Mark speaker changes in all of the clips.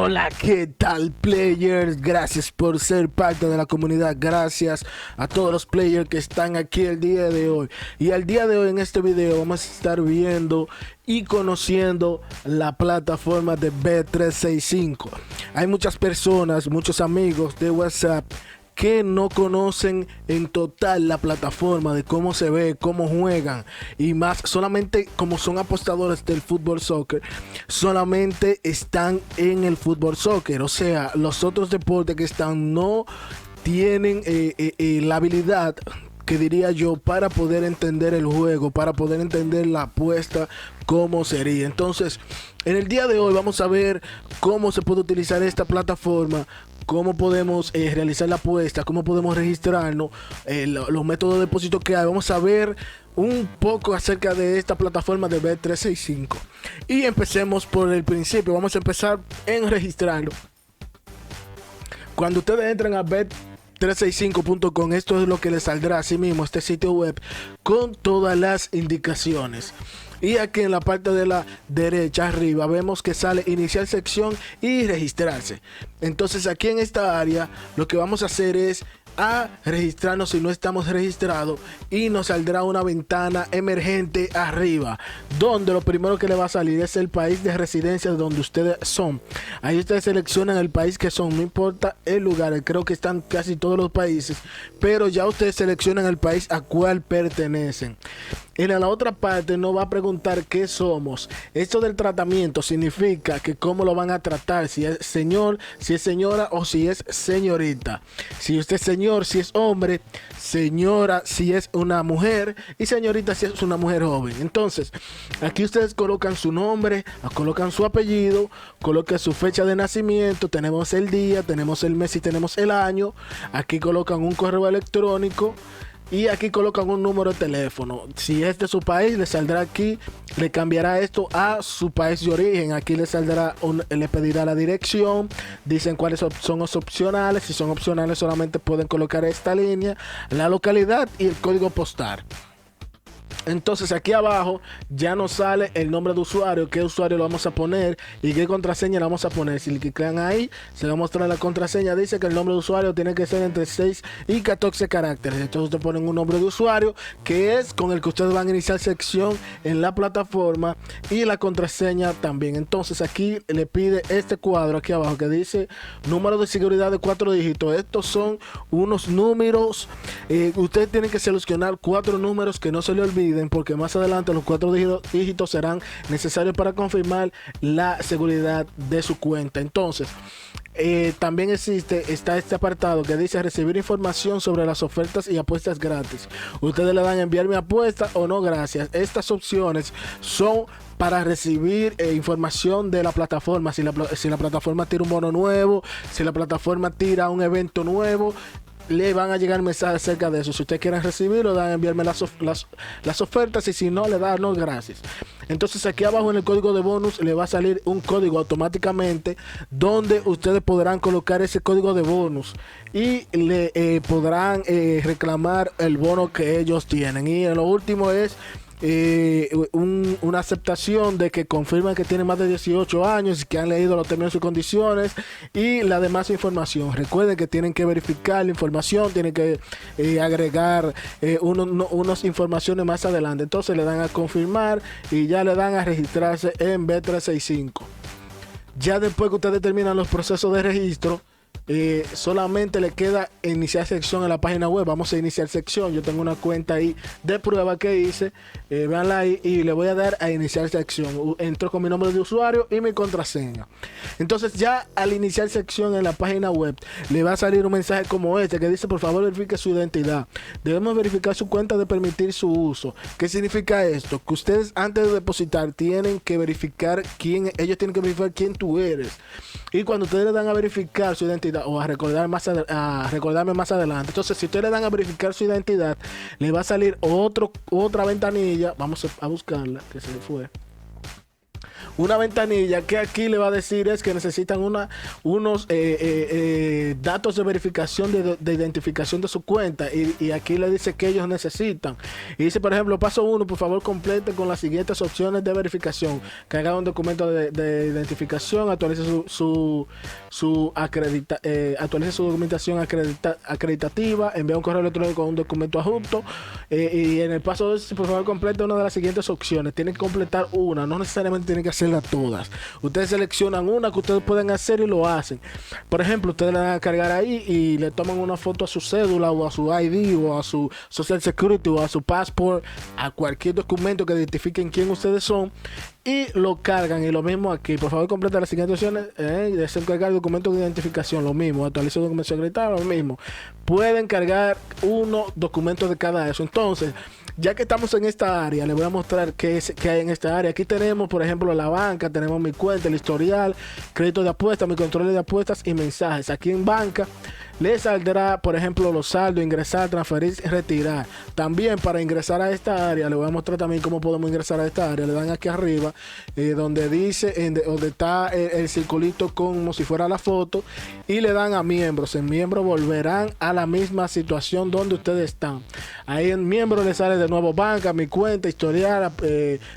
Speaker 1: Hola, ¿qué tal, players? Gracias por ser parte de la comunidad. Gracias a todos los players que están aquí el día de hoy. Y el día de hoy en este video vamos a estar viendo y conociendo la plataforma de Bet365. Hay muchas personas, muchos amigos de WhatsApp que no conocen en total la plataforma, de cómo se ve, cómo juegan, y más solamente como son apostadores del fútbol soccer, solamente están en el fútbol soccer. O sea, los otros deportes que están no tienen la habilidad, que diría yo, para poder entender el juego, para poder entender la apuesta, cómo sería. Entonces, en el día de hoy vamos a ver cómo se puede utilizar esta plataforma, cómo podemos realizar la apuesta, cómo podemos registrarnos, los métodos de depósito que hay. Vamos a ver un poco acerca de esta plataforma de Bet365. Y empecemos por el principio. Vamos a empezar en registrarlo. Cuando ustedes entran a bet365.com, esto es lo que les saldrá así mismo, este sitio web con todas las indicaciones. Y aquí en la parte de la derecha arriba vemos que sale iniciar sección y registrarse. Entonces aquí en esta área lo que vamos a hacer es registrarnos si no estamos registrados, y nos saldrá una ventana emergente arriba, donde lo primero que le va a salir es el país de residencia de donde ustedes son. Ahí ustedes seleccionan el país que son, no importa el lugar, creo que están casi todos los países, pero ya ustedes seleccionan el país a cual pertenecen. En la otra parte nos va a preguntar qué somos. Esto del tratamiento significa que cómo lo van a tratar, si es señor, si es señora o si es señorita. Si usted es señor, si es hombre; señora, si es una mujer; y señorita, si es una mujer joven. Entonces, aquí ustedes colocan su nombre, colocan su apellido, colocan su fecha de nacimiento, tenemos el día, tenemos el mes y tenemos el año. Aquí colocan un correo electrónico. Y aquí colocan un número de teléfono. Si es de su país, le saldrá aquí, le cambiará esto a su país de origen. Aquí le saldrá, le pedirá la dirección. Dicen cuáles son los opcionales. Si son opcionales, solamente pueden colocar esta línea, la localidad y el código postal. Entonces aquí abajo ya nos sale el nombre de usuario, qué usuario lo vamos a poner y qué contraseña le vamos a poner. Si le clican ahí, se le va a mostrar la contraseña. Dice que el nombre de usuario tiene que ser entre 6 y 14 caracteres. Entonces ustedes ponen un nombre de usuario que es con el que ustedes van a iniciar sección en la plataforma, y la contraseña también. Entonces aquí le pide este cuadro aquí abajo que dice número de seguridad de 4 dígitos. Estos son unos números. Ustedes tienen que seleccionar 4 números que no se le olviden, porque más adelante los 4 dígitos serán necesarios para confirmar la seguridad de su cuenta. Entonces también está este apartado que dice recibir información sobre las ofertas y apuestas gratis. Ustedes le dan a enviar mi apuesta o no, gracias. Estas opciones son para recibir información de la plataforma. Si la plataforma tira un bono nuevo, si la plataforma tira un evento nuevo, le van a llegar mensajes acerca de eso. Si ustedes quieren recibirlo, dan a enviarme las ofertas, y si no, le dan no, gracias. Entonces aquí abajo en el código de bonus le va a salir un código automáticamente, donde ustedes podrán colocar ese código de bonus y le podrán reclamar el bono que ellos tienen. Y en lo último es una aceptación de que confirman que tienen más de 18 años y que han leído los términos y condiciones y la demás información. Recuerden que tienen que verificar la información, tienen que agregar unas informaciones más adelante. Entonces le dan a confirmar y ya le dan a registrarse en Bet365. Ya después que ustedes terminan los procesos de registro, solamente le queda iniciar sección en la página web. Vamos a iniciar sección. Yo tengo una cuenta ahí de prueba que hice, véanla ahí, y le voy a dar a iniciar sección. Entro con mi nombre de usuario y mi contraseña. Entonces ya al iniciar sección en la página web le va a salir un mensaje como este que dice: por favor verifique su identidad, debemos verificar su cuenta de permitir su uso. ¿Qué significa esto? Que ustedes antes de depositar tienen que verificar ellos tienen que verificar quién tú eres, y cuando ustedes le dan a verificar su identidad o a recordarme más adelante, entonces si ustedes le dan a verificar su identidad, le va a salir otra ventanilla. Vamos a buscarla, que se le fue. una ventanilla que aquí le va a decir es que necesitan unos datos de verificación de identificación de su cuenta, y aquí le dice que ellos necesitan, y dice, por ejemplo, paso 1, por favor complete con las siguientes opciones de verificación: que haga un documento de identificación, actualice actualice su documentación acreditativa, envía un correo electrónico con un documento adjunto, y en el paso 2, por favor complete una de las siguientes opciones. Tienen que completar una, no necesariamente tienen que hacerlas todas. Ustedes seleccionan una que ustedes pueden hacer y lo hacen. Por ejemplo, ustedes le van a cargar ahí y le toman una foto a su cédula o a su ID o a su Social Security o a su passport, a cualquier documento que identifiquen quién ustedes son, y lo cargan. Y lo mismo aquí, por favor completa las siguientes opciones, deseen cargar documentos de identificación, lo mismo, actualice documentación acreditada, lo mismo. Pueden cargar documentos de cada eso. Entonces, ya que estamos en esta área, les voy a mostrar qué hay en esta área. Aquí tenemos, por ejemplo, la banca, tenemos mi cuenta, el historial, crédito de apuestas, mi control de apuestas y mensajes. Aquí en banca le saldrá, por ejemplo, los saldos, ingresar, transferir, retirar. También, para ingresar a esta área, le voy a mostrar también cómo podemos ingresar a esta área. Le dan aquí arriba, donde dice, donde está el circulito como si fuera la foto, y le dan a miembros. En miembros volverán a la misma situación donde ustedes están. Ahí en miembros le sale de nuevo banca, mi cuenta, historial,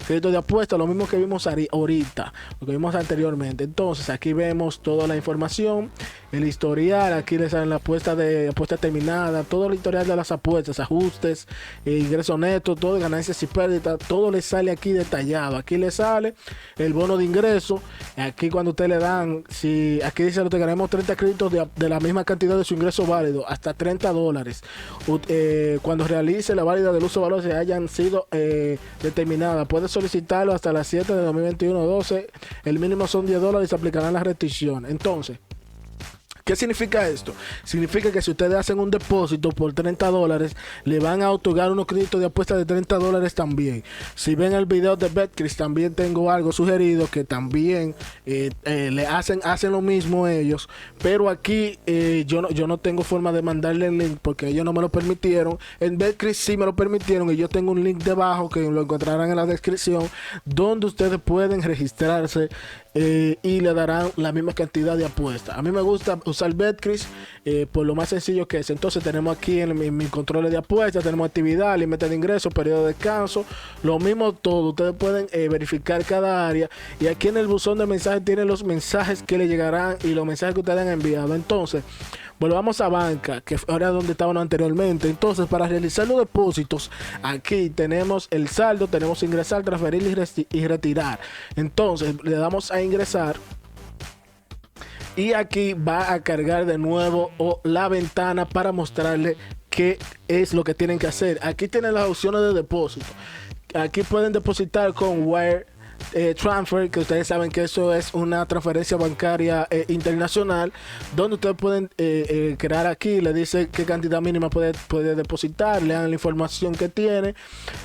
Speaker 1: crédito de apuestas, lo mismo que vimos ahorita, lo que vimos anteriormente. Entonces aquí vemos toda la información, el historial, aquí le salen la apuesta terminada, todo el historial de las apuestas, ajustes, ingreso neto, todo, ganancias y pérdidas, todo le sale aquí detallado. Aquí le sale el bono de ingreso. Aquí cuando usted le dan, si aquí dice que ganamos 30 créditos de la misma cantidad de su ingreso válido, hasta $30. Cuando realice la válida del uso de valores que hayan sido determinadas, puede solicitarlo hasta las 7 de 2021-12. El mínimo son $10 y se aplicarán las restricciones. Entonces, ¿qué significa esto? Significa que si ustedes hacen un depósito por $30, le van a otorgar unos créditos de apuesta de $30 también. Si ven el video de Betcris, también tengo algo sugerido que también le hacen lo mismo ellos. Pero aquí yo no tengo forma de mandarle el link porque ellos no me lo permitieron. En Betcris sí me lo permitieron, y yo tengo un link debajo que lo encontrarán en la descripción, donde ustedes pueden registrarse y le darán la misma cantidad de apuestas. A mí me gusta usar Betcris por lo más sencillo que es. Entonces tenemos aquí en mi control de apuestas, tenemos actividad, límite de ingresos, periodo de descanso, lo mismo todo. Ustedes pueden verificar cada área, y aquí en el buzón de mensajes tienen los mensajes que le llegarán y los mensajes que ustedes han enviado. Entonces, volvamos a banca, que ahora es donde estábamos anteriormente. Entonces, para realizar los depósitos, aquí tenemos el saldo, tenemos ingresar, transferir y retirar. Entonces, le damos a ingresar, y aquí va a cargar de nuevo la ventana para mostrarle qué es lo que tienen que hacer. Aquí tienen las opciones de depósito. Aquí pueden depositar con Wire Transfer, que ustedes saben que eso es una transferencia bancaria internacional, donde ustedes pueden crear aquí, le dice qué cantidad mínima puede depositar, le dan la información que tiene,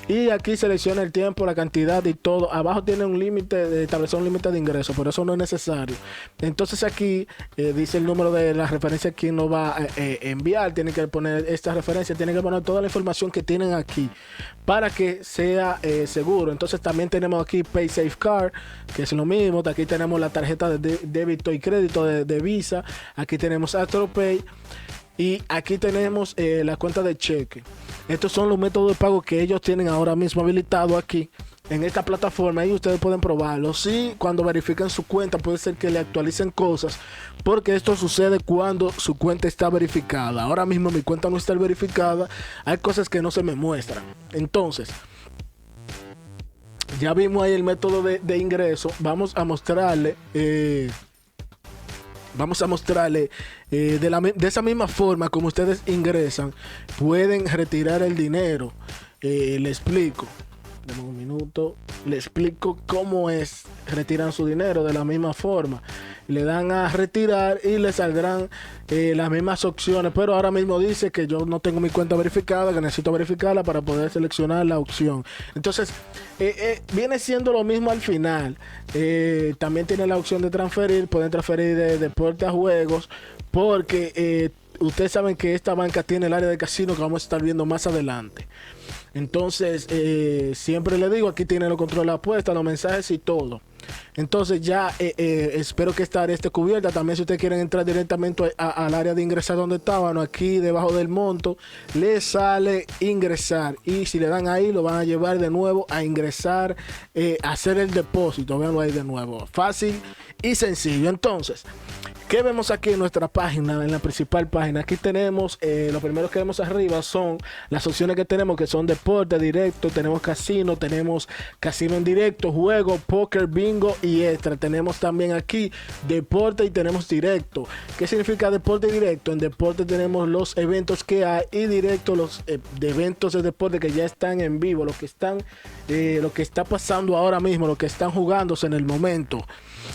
Speaker 1: y aquí selecciona el tiempo, la cantidad y todo. Abajo tiene un límite, establece un límite de ingreso, pero eso no es necesario. Entonces aquí dice el número de la referencia que nos va a enviar. Tienen que poner esta referencia, tienen que poner toda la información que tienen aquí para que sea seguro. Entonces también tenemos aquí PaySafe Card, que es lo mismo. Aquí tenemos la tarjeta de débito y crédito de Visa. Aquí tenemos AstroPay, y aquí tenemos la cuenta de cheque. Estos son los métodos de pago que ellos tienen ahora mismo habilitado aquí en esta plataforma, y ustedes pueden probarlo. Sí, cuando verifiquen su cuenta puede ser que le actualicen cosas, porque esto sucede cuando su cuenta está verificada. Ahora mismo mi cuenta no está verificada, hay cosas que no se me muestran. Entonces, ya vimos ahí el método de ingreso. Vamos a mostrarle de esa misma forma como ustedes ingresan, pueden retirar el dinero. Le explico. Dame un minuto. Le explico cómo es. Retiran su dinero de la misma forma. Le dan a retirar y le saldrán las mismas opciones. Pero ahora mismo dice que yo no tengo mi cuenta verificada, que necesito verificarla para poder seleccionar la opción. Entonces, viene siendo lo mismo al final. También tiene la opción de transferir. Pueden transferir de deporte a juegos, porque ustedes saben que esta banca tiene el área de casino que vamos a estar viendo más adelante. Entonces, siempre le digo, aquí tiene los controles de apuestas, los mensajes y todo. Entonces ya espero que esta área esté cubierta. También si ustedes quieren entrar directamente al área de ingresar donde estaban, aquí debajo del monto, les sale ingresar. Y si le dan ahí, lo van a llevar de nuevo a ingresar, hacer el depósito. Véanlo ahí de nuevo. Fácil y sencillo. Entonces, ¿qué vemos aquí en nuestra página, en la principal página? Aquí tenemos, lo primero que vemos arriba son las opciones que tenemos, que son deporte directo, tenemos casino en directo, juego, póker, bingo y extra. Tenemos también aquí deporte y tenemos directo. ¿Qué significa deporte directo? En deporte tenemos los eventos que hay y directo los de eventos de deporte que ya están en vivo, lo que está pasando ahora mismo, lo que están jugándose en el momento.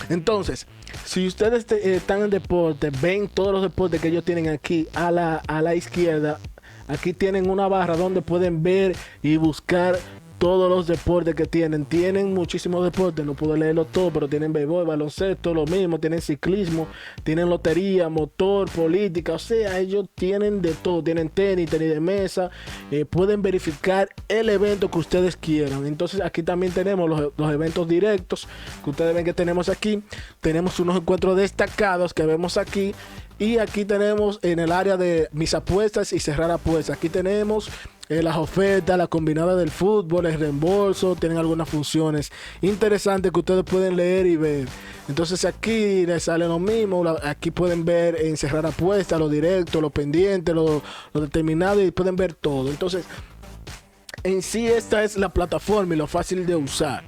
Speaker 1: Entonces, si ustedes están en deporte, ven todos los deportes que ellos tienen aquí a la izquierda. Aquí tienen una barra donde pueden ver y buscar todos los deportes que tienen. Tienen muchísimos deportes, no puedo leerlo todo, pero tienen béisbol, baloncesto, lo mismo, tienen ciclismo, tienen lotería, motor, política, o sea, ellos tienen de todo, tienen tenis de mesa, pueden verificar el evento que ustedes quieran. Entonces aquí también tenemos los eventos directos que ustedes ven que tenemos aquí. Tenemos unos encuentros destacados que vemos aquí. Y aquí tenemos en el área de mis apuestas y cerrar apuestas. Aquí tenemos las ofertas, la combinada del fútbol, el reembolso. Tienen algunas funciones interesantes que ustedes pueden leer y ver. Entonces aquí les sale lo mismo. Aquí pueden ver en cerrar apuestas, lo directo, lo pendiente, lo determinado y pueden ver todo. Entonces, en sí esta es la plataforma y lo fácil de usar.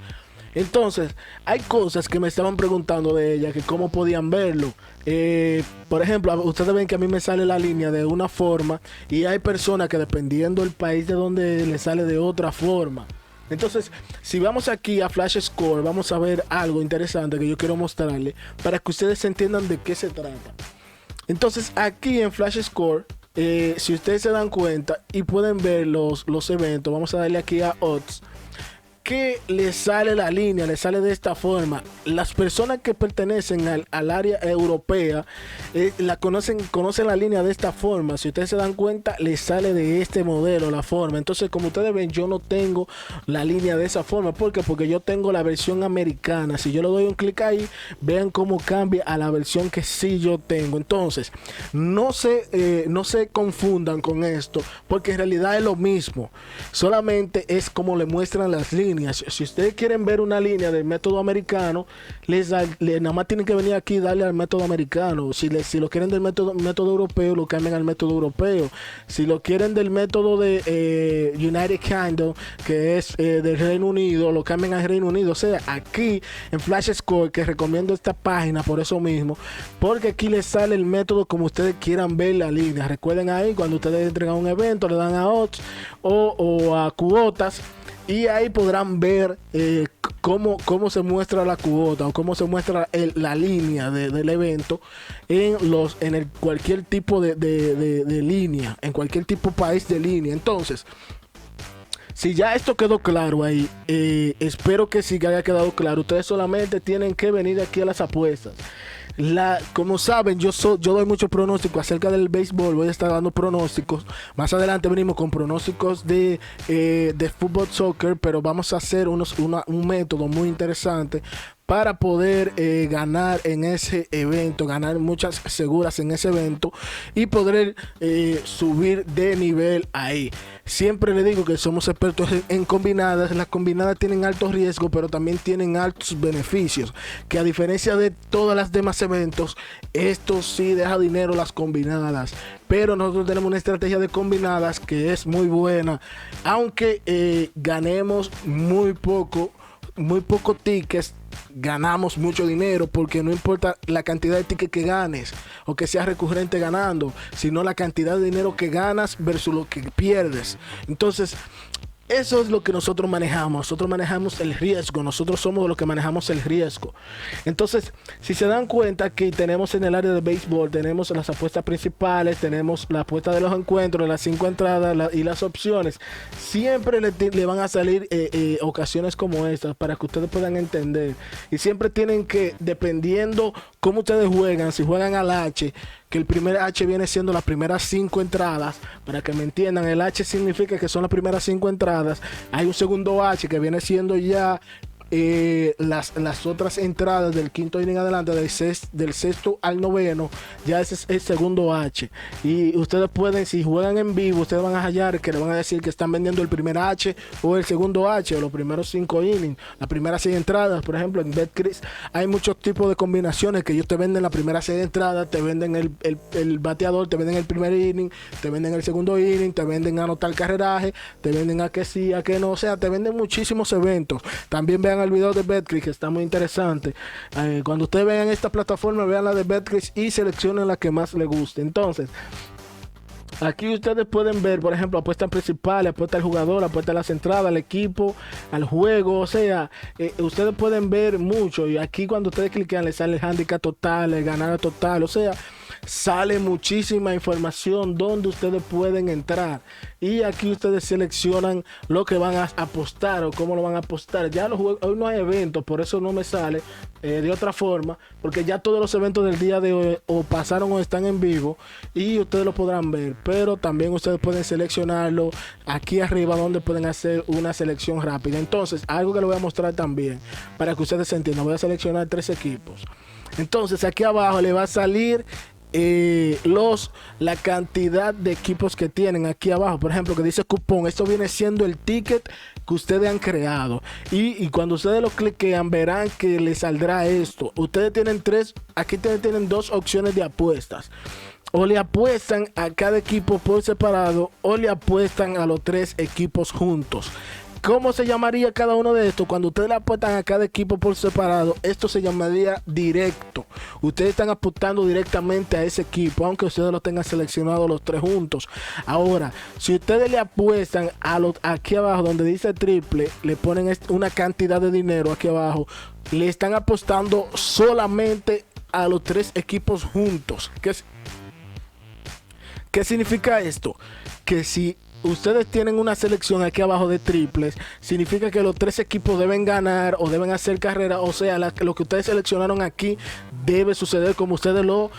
Speaker 1: Entonces, hay cosas que me estaban preguntando de ella, que cómo podían verlo. Por ejemplo, ustedes ven que a mí me sale la línea de una forma y hay personas que dependiendo del país de donde le sale de otra forma. Entonces, si vamos aquí a Flash Score, vamos a ver algo interesante que yo quiero mostrarles para que ustedes entiendan de qué se trata. Entonces, aquí en Flash Score, si ustedes se dan cuenta y pueden ver los eventos, vamos a darle aquí a Odds. Que le sale la línea, le sale de esta forma. Las personas que pertenecen al área europea conocen la línea de esta forma. Si ustedes se dan cuenta, le sale de este modelo la forma. Entonces, como ustedes ven, yo no tengo la línea de esa forma. ¿Por qué? Porque yo tengo la versión americana. Si yo le doy un clic ahí, vean cómo cambia a la versión que sí yo tengo. Entonces, no se confundan con esto, porque en realidad es lo mismo. Solamente es como le muestran las líneas. Si ustedes quieren ver una línea del método americano, nada más tienen que venir aquí y darle al método americano. Si lo quieren del método europeo, lo cambian al método europeo. Si lo quieren del método de United Kingdom, que es del Reino Unido, lo cambian al Reino Unido. O sea, aquí en Flash Score, que recomiendo esta página por eso mismo, porque aquí les sale el método como ustedes quieran ver la línea. Recuerden ahí, cuando ustedes entregan un evento, le dan a odds o a cuotas. Y ahí podrán ver cómo se muestra la cuota o cómo se muestra la línea del evento en cualquier tipo de línea, en cualquier tipo de país de línea. Entonces, si ya esto quedó claro ahí, espero que sí que haya quedado claro. Ustedes solamente tienen que venir aquí a las apuestas. Como saben, yo doy mucho pronóstico acerca del béisbol. Voy a estar dando pronósticos. Más adelante venimos con pronósticos de fútbol, soccer, pero vamos a hacer un método muy interesante para poder ganar en ese evento, ganar muchas seguras en ese evento y poder subir de nivel ahí. Siempre le digo que somos expertos en combinadas. Las combinadas tienen alto riesgo, pero también tienen altos beneficios, que a diferencia de todas las demás eventos, esto sí deja dinero las combinadas. Pero nosotros tenemos una estrategia de combinadas que es muy buena, aunque ganemos muy poco tickets, ganamos mucho dinero, porque no importa la cantidad de tickets que ganes o que seas recurrente ganando, sino la cantidad de dinero que ganas versus lo que pierdes. Entonces, eso es lo que nosotros manejamos. Nosotros manejamos el riesgo. Nosotros somos los que manejamos el riesgo. Entonces, si se dan cuenta, aquí tenemos en el área de béisbol, tenemos las apuestas principales, tenemos la apuesta de los encuentros, las 5 entradas y las opciones. Siempre le van a salir ocasiones como estas para que ustedes puedan entender. Y siempre tienen que, dependiendo cómo ustedes juegan, si juegan al H, que el primer H viene siendo las primeras 5 entradas, para que me entiendan, el H significa que son las primeras 5 entradas. Hay un segundo H que viene siendo ya las otras entradas del quinto inning adelante, del sexto al noveno, ya ese es el segundo H. Y ustedes pueden, si juegan en vivo, ustedes van a hallar que le van a decir que están vendiendo el primer H o el segundo H, o los primeros 5 innings, las primeras 6 entradas. Por ejemplo, en Betcris hay muchos tipos de combinaciones que ellos te venden las primeras 6 entradas, te venden el bateador, te venden el primer inning, te venden el segundo inning, te venden a anotar carreraje, te venden a que sí, a que no, o sea, te venden muchísimos eventos. También vean el video de Betcris, que está muy interesante. Cuando ustedes vean esta plataforma, vean la de Betcris y seleccionen la que más les guste. Entonces, aquí ustedes pueden ver, por ejemplo, apuestas principales, apuesta al jugador, apuesta a las entradas, al equipo, al juego. O sea, ustedes pueden ver mucho. Y aquí cuando ustedes clican, les sale el handicap total, el ganar total. O sea, sale muchísima información donde ustedes pueden entrar. Y aquí ustedes seleccionan lo que van a apostar o cómo lo van a apostar. Ya los juegos, hoy no hay eventos, por eso no me sale de otra forma, porque ya todos los eventos del día de hoy o pasaron o están en vivo y ustedes lo podrán ver. Pero también ustedes pueden seleccionarlo aquí arriba, donde pueden hacer una selección rápida. Entonces, algo que les voy a mostrar también para que ustedes entiendan, voy a seleccionar 3 equipos. Entonces, aquí abajo le va a salir la cantidad de equipos que tienen aquí abajo. Por ejemplo, que dice cupón, esto viene siendo el ticket que ustedes han creado, y cuando ustedes lo cliquean verán que les saldrá esto. Ustedes tienen aquí tienen 2 opciones de apuestas: o le apuestan a cada equipo por separado, o le apuestan a los 3 equipos juntos. ¿Cómo se llamaría cada uno de estos? Cuando ustedes le apuestan a cada equipo por separado, esto se llamaría directo. Ustedes están apostando directamente a ese equipo, aunque ustedes lo tengan seleccionado los 3 juntos. Ahora, si ustedes le apuestan aquí abajo donde dice triple, le ponen una cantidad de dinero aquí abajo, le están apostando solamente a los 3 equipos juntos. ¿Qué significa esto? Que si ustedes tienen una selección aquí abajo de triples, significa que los 3 equipos deben ganar o deben hacer carrera. O sea, lo que ustedes seleccionaron aquí debe suceder como ustedes lo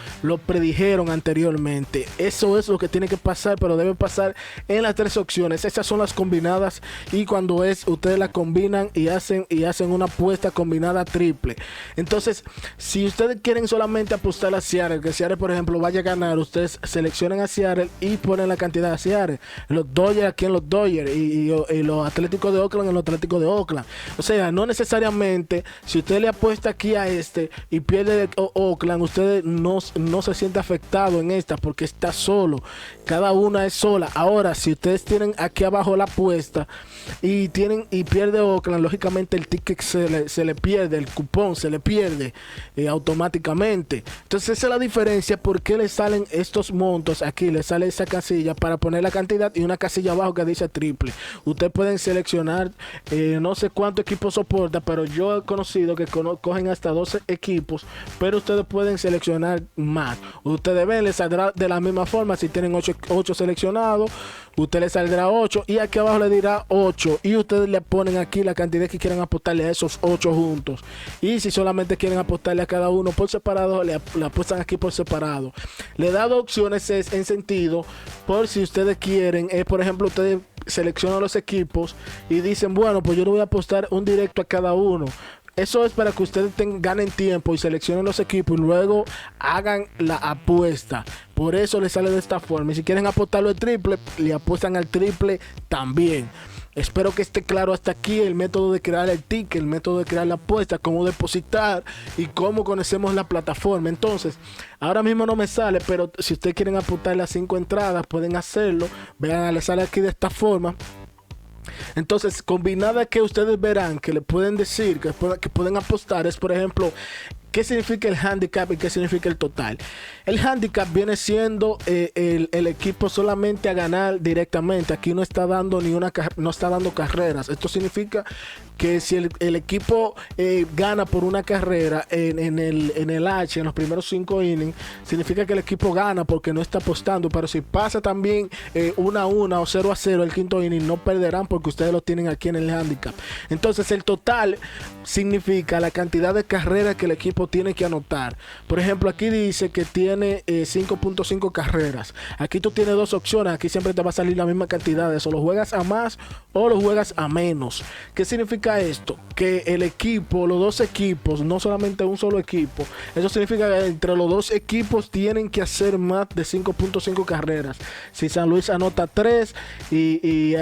Speaker 1: predijeron anteriormente. Eso es lo que tiene que pasar, pero debe pasar en las 3 opciones. Esas son las combinadas, y cuando ustedes la combinan y hacen una apuesta combinada triple. Entonces, si ustedes quieren solamente apostar a Seattle, que Seattle por ejemplo vaya a ganar, ustedes seleccionan a Seattle y ponen la cantidad de Seattle. Los Dodgers aquí en los Dodgers, y los Atléticos de Oakland en los Atléticos de Oakland. O sea, no necesariamente si usted le apuesta aquí a y pierde Oakland, usted no se siente afectado en esta, porque está solo. Cada una es sola. Ahora, si ustedes tienen aquí abajo la apuesta y pierde Oakland, lógicamente el ticket se le pierde, el cupón se le pierde automáticamente. Entonces esa es la diferencia. ¿Por qué le salen estos montos aquí? Le sale esa casilla para poner la cantidad y una casilla abajo que dice triple. Ustedes pueden seleccionar no sé cuántos equipos soporta, pero yo he conocido que cogen hasta 12 equipos, pero ustedes pueden seleccionar más. Ustedes ven, les saldrá de la misma forma. Si tienen 8 seleccionados, usted le saldrá 8, y aquí abajo le dirá 8, y ustedes le ponen aquí la cantidad que quieran apostarle a esos 8 juntos. Y si solamente quieren apostarle a cada uno por separado, le apuestan aquí por separado. Le he dado opciones en sentido por si ustedes quieren, por ejemplo, ustedes seleccionan los equipos y dicen, bueno, pues yo le voy a apostar un directo a cada uno. Eso es para que ustedes ganen tiempo y seleccionen los equipos y luego hagan la apuesta. Por eso les sale de esta forma. Y si quieren apostarlo al triple, le apuestan al triple también. Espero que esté claro hasta aquí el método de crear el ticket, el método de crear la apuesta, cómo depositar y cómo conocemos la plataforma. Entonces, ahora mismo no me sale, pero si ustedes quieren apostar las 5 entradas, pueden hacerlo. Vean, les sale aquí de esta forma. Entonces, combinada que ustedes verán que le pueden decir que pueden apostar es, por ejemplo, ¿qué significa el handicap y qué significa el total? El handicap viene siendo el equipo solamente a ganar directamente. Aquí no está dando no está dando carreras. Esto significa que si el equipo gana por una carrera en el H, en los primeros 5 innings, significa que el equipo gana porque no está apostando. Pero si pasa también 1-1 o 0-0 el quinto inning, no perderán porque ustedes lo tienen aquí en el handicap. Entonces el total significa la cantidad de carreras que el equipo equipo tiene que anotar. Por ejemplo, aquí dice que tiene 5.5 carreras. Aquí tú tienes dos opciones. Aquí siempre te va a salir la misma cantidad. Eso lo juegas a más o lo juegas a menos. ¿Qué significa esto? Que el equipo, los dos equipos, no solamente un solo equipo. Eso significa que entre los dos equipos tienen que hacer más de 5.5 carreras. Si San Luis anota 3 y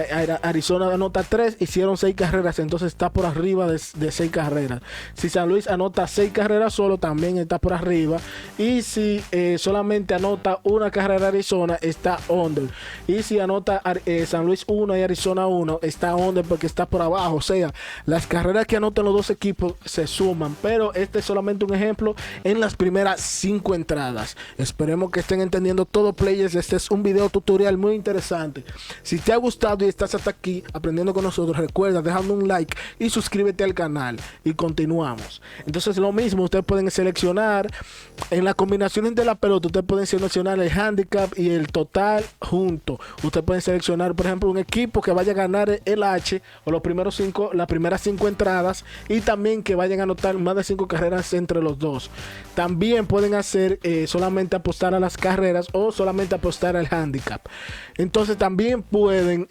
Speaker 1: Arizona anota 3, hicieron 6 carreras, entonces está por arriba de 6 carreras. Si San Luis anota 6 carreras solo, también está por arriba. Y si solamente anota una carrera Arizona, está under. Y si anota San Luis 1 y Arizona 1, está under porque está por abajo. O sea, las carreras que anotan los dos equipos se suman. Pero este es solamente un ejemplo en las primeras 5 entradas. Esperemos que estén entendiendo todo, players. Este es un video tutorial muy interesante. Si te ha gustado y estás hasta aquí aprendiendo con nosotros, recuerda dejando un like y suscríbete al canal y continuamos. Entonces lo mismo, ustedes pueden seleccionar en las combinaciones de la pelota, ustedes pueden seleccionar el handicap y el total junto. Ustedes pueden seleccionar, por ejemplo, un equipo que vaya a ganar el H o las primeras 5 entradas, y también que vayan a anotar más de 5 carreras entre los dos. También pueden hacer solamente apostar a las carreras o solamente apostar al handicap. Entonces también pueden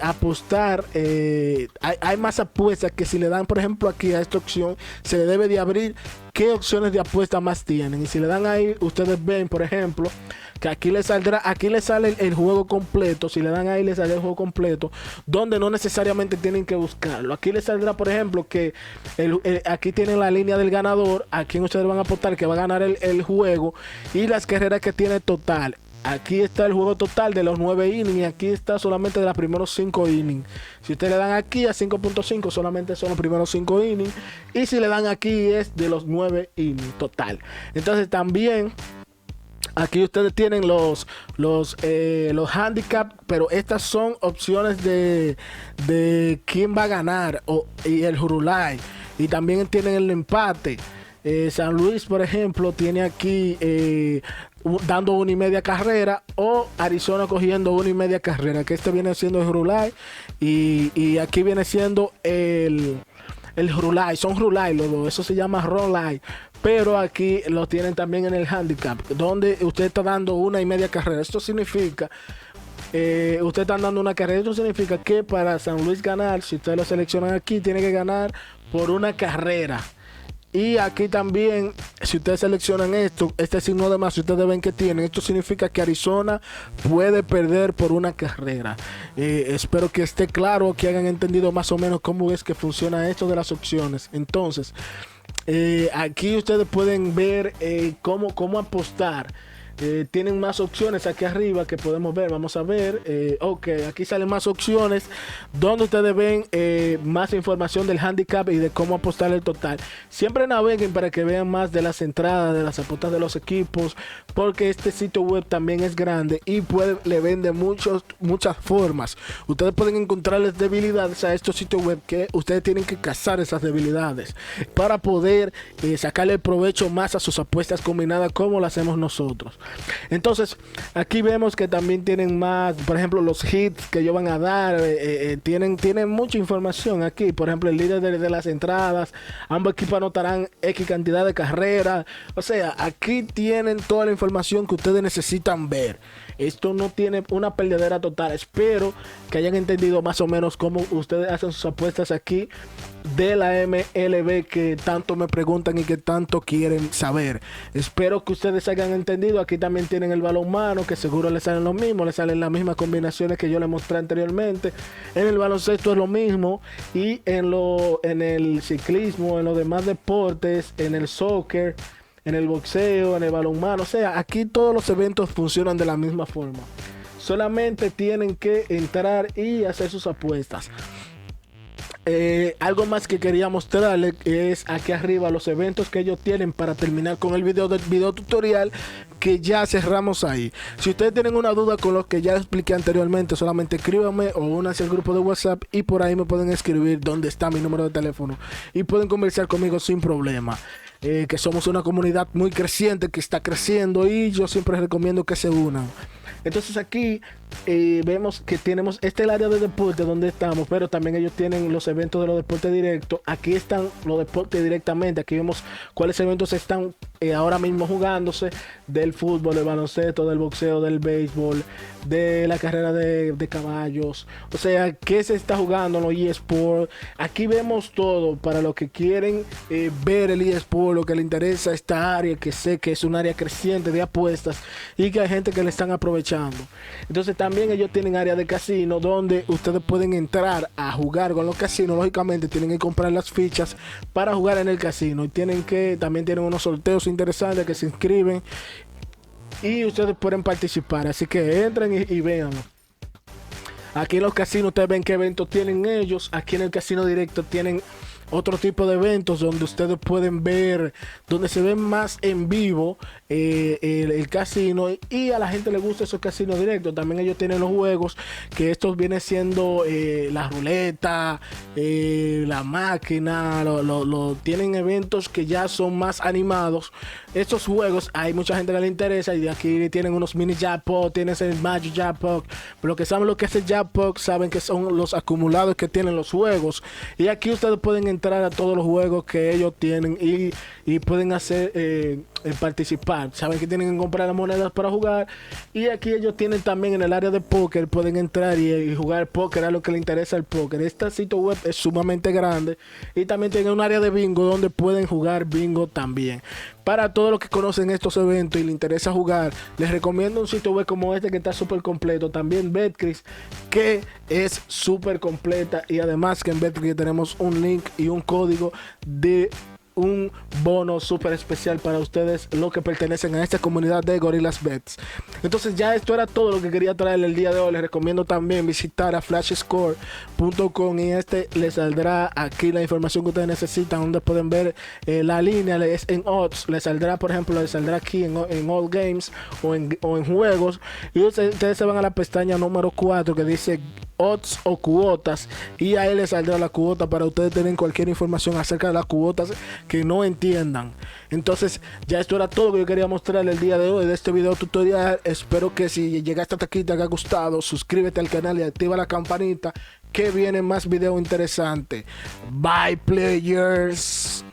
Speaker 1: apostar, hay más apuestas que si le dan, por ejemplo, aquí a esta opción, se le debe de abrir qué opciones de apuesta más tienen. Y si le dan ahí, ustedes ven, por ejemplo, que aquí le sale el juego completo. Si le dan ahí, le sale el juego completo, donde no necesariamente tienen que buscarlo. Aquí les saldrá, por ejemplo, que aquí tienen la línea del ganador, a quien ustedes van a apostar que va a ganar el juego, y las carreras que tiene total. Aquí está el juego total de los 9 innings, y aquí está solamente de los primeros 5 innings. Si ustedes le dan aquí a 5.5, solamente son los primeros 5 innings. Y si le dan aquí es de los 9 innings total. Entonces también aquí ustedes tienen los handicap, pero estas son opciones de quién va a ganar y el Jurulai. Y también tienen el empate. San Luis, por ejemplo, tiene aquí dando 1.5 carrera, o Arizona cogiendo 1.5 carrera, que este viene siendo el Jurulai, y aquí viene siendo el Jurulai. Son Jurulai los dos, eso se llama Rolai, pero aquí lo tienen también en el handicap, donde usted está dando 1.5 carrera. Esto significa usted está dando una carrera. Esto significa que para San Luis ganar, si ustedes lo seleccionan aquí, tiene que ganar por una carrera. Y aquí también, si ustedes seleccionan este signo de más, si ustedes ven que tienen, esto significa que Arizona puede perder por una carrera. Espero que esté claro, que hayan entendido más o menos cómo es que funciona esto de las opciones. Entonces, aquí ustedes pueden ver cómo apostar. Tienen más opciones aquí arriba que podemos ver. Vamos a ver. Ok, aquí salen más opciones donde ustedes ven más información del handicap y de cómo apostar el total. Siempre naveguen para que vean más de las entradas, de las apuestas de los equipos, porque este sitio web también es grande y le vende muchas formas. Ustedes pueden encontrarles debilidades a estos sitios web, que ustedes tienen que cazar esas debilidades para poder sacarle provecho más a sus apuestas combinadas, como lo hacemos nosotros. Entonces aquí vemos que también tienen más, por ejemplo, los hits que ellos van a dar. Tienen mucha información aquí. Por ejemplo, el líder de las entradas, ambos equipos anotarán X cantidad de carreras. O sea, aquí tienen toda la información que ustedes necesitan ver. Esto no tiene una perdedera total. Espero que hayan entendido más o menos cómo ustedes hacen sus apuestas aquí de la MLB, que tanto me preguntan y que tanto quieren saber. Espero que ustedes hayan entendido. Aquí también tienen el balonmano, que seguro les salen lo mismo, les salen las mismas combinaciones que yo les mostré anteriormente. En el baloncesto es lo mismo, y en el ciclismo, en los demás deportes, en el soccer, en el boxeo, en el balonmano. O sea, aquí todos los eventos funcionan de la misma forma. Solamente tienen que entrar y hacer sus apuestas. Algo más que quería mostrarles es aquí arriba los eventos que ellos tienen, para terminar con el video del video tutorial, que ya cerramos ahí. Si ustedes tienen una duda con lo que ya expliqué anteriormente, solamente escríbanme o únanse al grupo de WhatsApp, y por ahí me pueden escribir donde está mi número de teléfono y pueden conversar conmigo sin problema. Que somos una comunidad muy creciente, que está creciendo, y yo siempre recomiendo que se unan. Entonces aquí vemos que tenemos el área de deporte donde estamos, pero también ellos tienen los eventos de los deportes directos. Aquí están los deportes directamente. Aquí vemos cuáles eventos están ahora mismo jugándose: del fútbol, del baloncesto, del boxeo, del béisbol, de la carrera de caballos. O sea, qué se está jugando en los eSports. Aquí vemos todo para los que quieren ver el eSport, lo que le interesa esta área, que sé que es un área creciente de apuestas y que hay gente que le están aprovechando. Entonces también ellos tienen área de casino donde ustedes pueden entrar a jugar con los casinos. Lógicamente tienen que comprar las fichas para jugar en el casino y también tienen unos sorteos interesantes que se inscriben y ustedes pueden participar. Así que entren y véanlo. Aquí en los casinos ustedes ven qué eventos tienen ellos. Aquí en el casino directo tienen otro tipo de eventos donde ustedes pueden ver, donde se ven más en vivo el casino, y a la gente le gusta esos casinos directos. También ellos tienen los juegos, que estos vienen siendo la ruleta, la máquina, tienen eventos que ya son más animados. Estos juegos hay mucha gente que le interesa, y de aquí tienen unos mini jackpot, tienes el Magic Jackpot, pero que saben lo que es el jackpot saben que son los acumulados que tienen los juegos, y aquí ustedes pueden entrar a todos los juegos que ellos tienen y pueden hacer participar. Saben que tienen que comprar las monedas para jugar, y aquí ellos tienen también en el área de póker, pueden entrar y jugar póker a lo que les interesa el póker. Este sitio web es sumamente grande, y también tienen un área de bingo donde pueden jugar bingo también. Para todos los que conocen estos eventos y les interesa jugar, les recomiendo un sitio web como este que está súper completo. También Betcris, que es súper completa, y además que en Betcris tenemos un link y un código de un bono súper especial para ustedes, los que pertenecen a esta comunidad de Gorillas Bets. Entonces ya esto era todo lo que quería traerle el día de hoy. Les recomiendo también visitar a flashscore.com, y les saldrá aquí la información que ustedes necesitan, donde pueden ver la línea, es en odds. Les saldrá, por ejemplo, les saldrá aquí en All Games o en juegos, y ustedes se van a la pestaña número 4 que dice odds o cuotas, y ahí les saldrá la cuota para ustedes tener cualquier información acerca de las cuotas que no entiendan. Entonces ya esto era todo que yo quería mostrarle el día de hoy de este video tutorial. Espero que si llegaste hasta aquí te haya gustado. Suscríbete al canal y activa la campanita, que viene más video interesante. Bye players.